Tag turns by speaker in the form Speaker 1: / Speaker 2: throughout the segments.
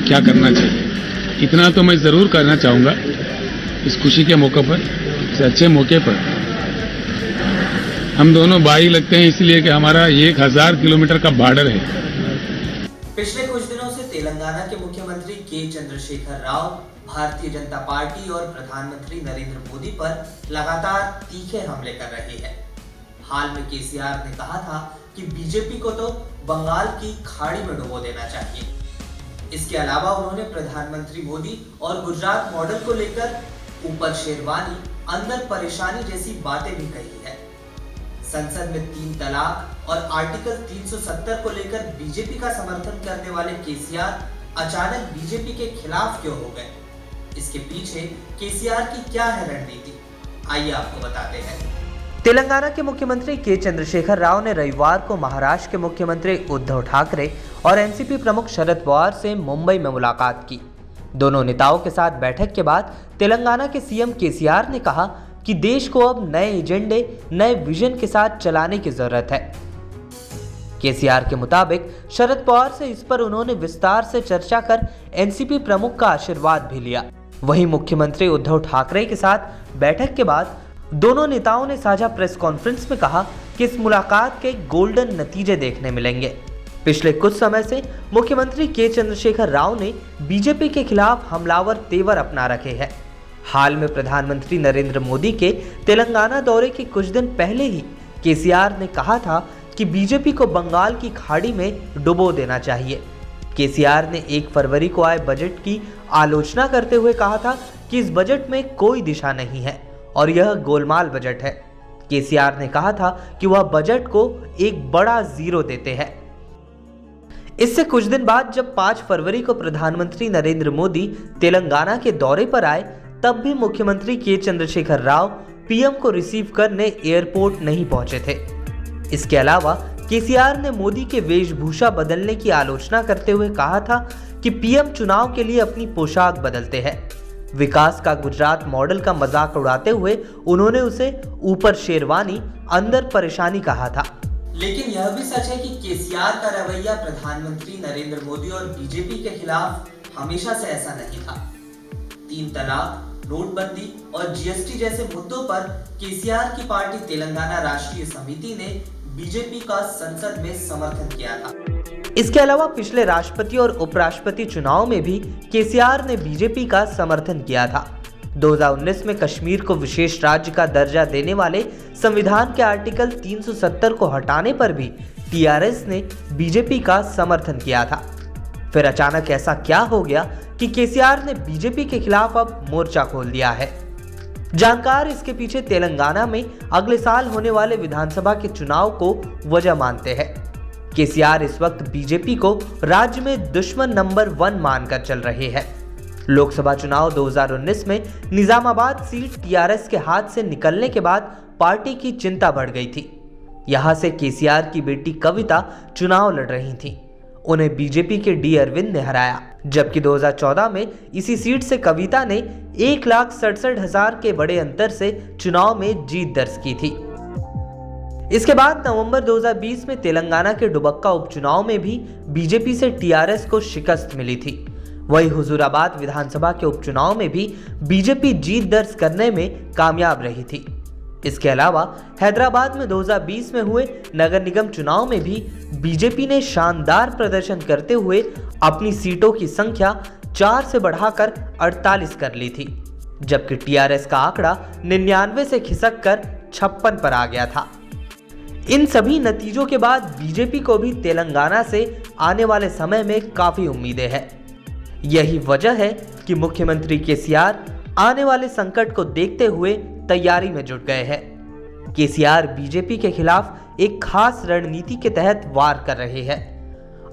Speaker 1: क्या करना चाहिए। इतना तो मैं ज़रूर करना चाहूँगा इस खुशी के मौके पर, इस अच्छे मौके पर। हम दोनों भाई लगते हैं इसलिए कि हमारा 1000 किलोमीटर का बॉर्डर है।
Speaker 2: पिछले कुछ दिनों से तेलंगाना के मुख्यमंत्री के चंद्रशेखर राव भारतीय जनता पार्टी और प्रधानमंत्री नरेंद्र मोदी पर लगातार तीखे हमले कर रहे हैं। हाल में केसीआर ने कहा था कि बीजेपी को तो बंगाल की खाड़ी में डुबो देना चाहिए। इसके अलावा उन्होंने प्रधानमंत्री मोदी और गुजरात मॉडल को लेकर ऊपर शेरवानी अंदर परेशानी जैसी बातें भी कही है। संसद में 3 तलाक और आर्टिकल 370 को लेकर बीजेपी का समर्थन करने वाले केसीआर अचानक बीजेपी के खिलाफ क्यों हो गए? इसके पीछे केसीआर की क्या है रणनीति? आइए आपको बताते हैं।
Speaker 3: तेलंगाना के मुख्यमंत्री के चंद्रशेखर राव ने रविवार को महाराष्ट्र के मुख्यमंत्री उद्धव ठाकरे और एनसीपी प्रमुख शरद पवार से मुंबई में मुलाकात की। दोनों नेताओं के साथ बैठक के बाद तेलंगाना के सीएम केसीआर ने कहा कि देश को अब नए एजेंडे, नए विजन के साथ चलाने की जरूरत है। केसीआर के मुताबिक शरद पवार से इस पर उन्होंने विस्तार से चर्चा कर एनसीपी प्रमुख का आशीर्वाद भी लिया। वहीं मुख्यमंत्री उद्धव ठाकरे के साथ बैठक के बाद दोनों नेताओं ने साझा प्रेस कॉन्फ्रेंस में कहा कि इस मुलाकात के गोल्डन नतीजे देखने मिलेंगे। पिछले कुछ समय से मुख्यमंत्री के चंद्रशेखर राव ने बीजेपी के खिलाफ हमलावर तेवर अपना रखे हैं। हाल में प्रधानमंत्री नरेंद्र मोदी के तेलंगाना दौरे के कुछ दिन पहले ही केसीआर ने कहा था कि बीजेपी को बंगाल की खाड़ी में डुबो देना चाहिए। केसीआर ने 1 फरवरी को आए बजट की आलोचना करते हुए कहा था कि इस बजट में कोई दिशा नहीं है और यह गोलमाल बजट है। केसीआर ने कहा था कि वह बजट को एक बड़ा 0 देते हैं। इससे कुछ दिन बाद जब 5 फरवरी को प्रधानमंत्री नरेंद्र मोदी तेलंगाना के दौरे पर आए, तब भी मुख्यमंत्री के चंद्रशेखर राव पीएम को रिसीव करने एयरपोर्ट नहीं पहुंचे थे। इसके अलावा केसीआर ने मोदी के वेशभूषा बदलने की आलोचना करते हुए कहा था कि पीएम चुनाव के लिए अपनी पोशाक बदलते हैं। विकास का गुजरात मॉडल का मजाक उड़ाते हुए उन्होंने उसे ऊपर शेरवानी अंदर परेशानी कहा था।
Speaker 2: लेकिन यह भी सच है कि केसीआर का रवैया प्रधानमंत्री नरेंद्र मोदी और बीजेपी के खिलाफ हमेशा से ऐसा नहीं था। 3 तलाक, नोटबंदी और जीएसटी जैसे मुद्दों पर केसीआर की पार्टी तेलंगाना राष्ट्रीय समिति ने बीजेपी का संसद में समर्थन किया था।
Speaker 3: इसके अलावा पिछले राष्ट्रपति और उपराष्ट्रपति चुनाव में भी केसीआर ने बीजेपी का समर्थन किया था। 2019 में कश्मीर को विशेष राज्य का दर्जा देने वाले संविधान के आर्टिकल 370 को हटाने पर भी टीआरएस ने बीजेपी का समर्थन किया था। फिर अचानक ऐसा क्या हो गया कि केसीआर ने बीजेपी के खिलाफ अब मोर्चा खोल दिया है? जानकार इसके पीछे तेलंगाना में अगले साल होने वाले विधानसभा के चुनाव को वजह मानते हैं। केसीआर इस वक्त बीजेपी को राज्य में दुश्मन नंबर 1 मानकर चल रहे हैं। लोकसभा चुनाव 2019 में निजामाबाद सीट टीआरएस के हाथ से निकलने के बाद पार्टी की चिंता बढ़ गई थी। यहां से केसीआर की बेटी कविता चुनाव लड़ रही थी। उन्हें बीजेपी के डी अरविंद ने हराया, जबकि 2014 में इसी सीट से कविता ने 1,67,000 के बड़े अंतर से चुनाव में जीत दर्ज की थी। इसके बाद नवंबर 2020 में तेलंगाना के डुबक्का उपचुनाव में भी बीजेपी से टीआरएस को शिकस्त मिली थी। वहीं हुजूराबाद विधानसभा के उपचुनाव में भी बीजेपी जीत दर्ज करने में कामयाब रही थी। इसके अलावा हैदराबाद में 2020 में हुए नगर निगम चुनाव में भी बीजेपी ने शानदार प्रदर्शन करते हुए अपनी सीटों की संख्या 4 से बढ़ाकर 48 कर ली थी, जबकि टीआरएस का आंकड़ा 99 से खिसक कर 56 पर आ गया था। इन सभी नतीजों के बाद बीजेपी को भी तेलंगाना से आने वाले समय में काफी उम्मीदें हैं। यही वजह है कि मुख्यमंत्री केसीआर आने वाले संकट को देखते हुए तैयारी में जुट गए हैं। केसीआर बीजेपी के खिलाफ एक खास रणनीति के तहत वार कर रहे हैं।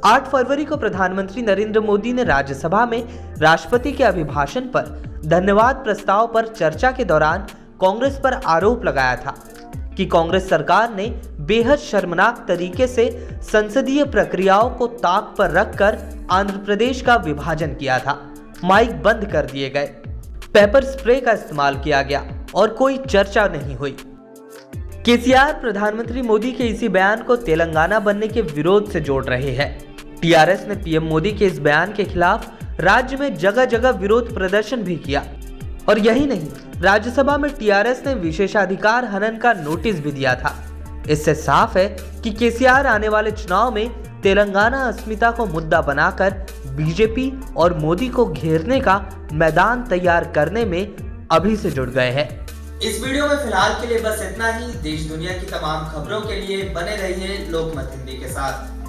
Speaker 3: 8 फरवरी को प्रधानमंत्री नरेंद्र मोदी ने राज्यसभा में राष्ट्रपति के अभिभाषण पर धन्यवाद प्रस्ताव पर चर्चा के दौरान कांग्रेस पर आरोप लगाया था कि कांग्रेस सरकार ने बेहद शर्मनाक तरीके से संसदीय प्रक्रियाओं को ताक पर रखकर आंध्र प्रदेश का विभाजन किया था। माइक बंद कर दिए गए, पेपर स्प्रे का इस्तेमाल किया गया और कोई चर्चा नहीं हुई। केसीआर प्रधानमंत्री मोदी के इसी बयान को तेलंगाना बनने के विरोध से जोड़ रहे हैं। टीआरएस ने पीएम मोदी के इस बयान के खिलाफ राज्य में जगह जगह विरोध प्रदर्शन भी किया। और यही नहीं, राज्यसभा में टीआरएस ने विशेषाधिकार हनन का नोटिस भी दिया था। इससे साफ है कि केसीआर आने वाले चुनाव में तेलंगाना अस्मिता को मुद्दा बनाकर बीजेपी और मोदी को घेरने का मैदान तैयार करने में अभी से जुट गए हैं।
Speaker 2: इस वीडियो में फिलहाल के लिए बस इतना ही। देश दुनिया की तमाम खबरों के लिए बने रहिए लोकमत हिंदी के साथ।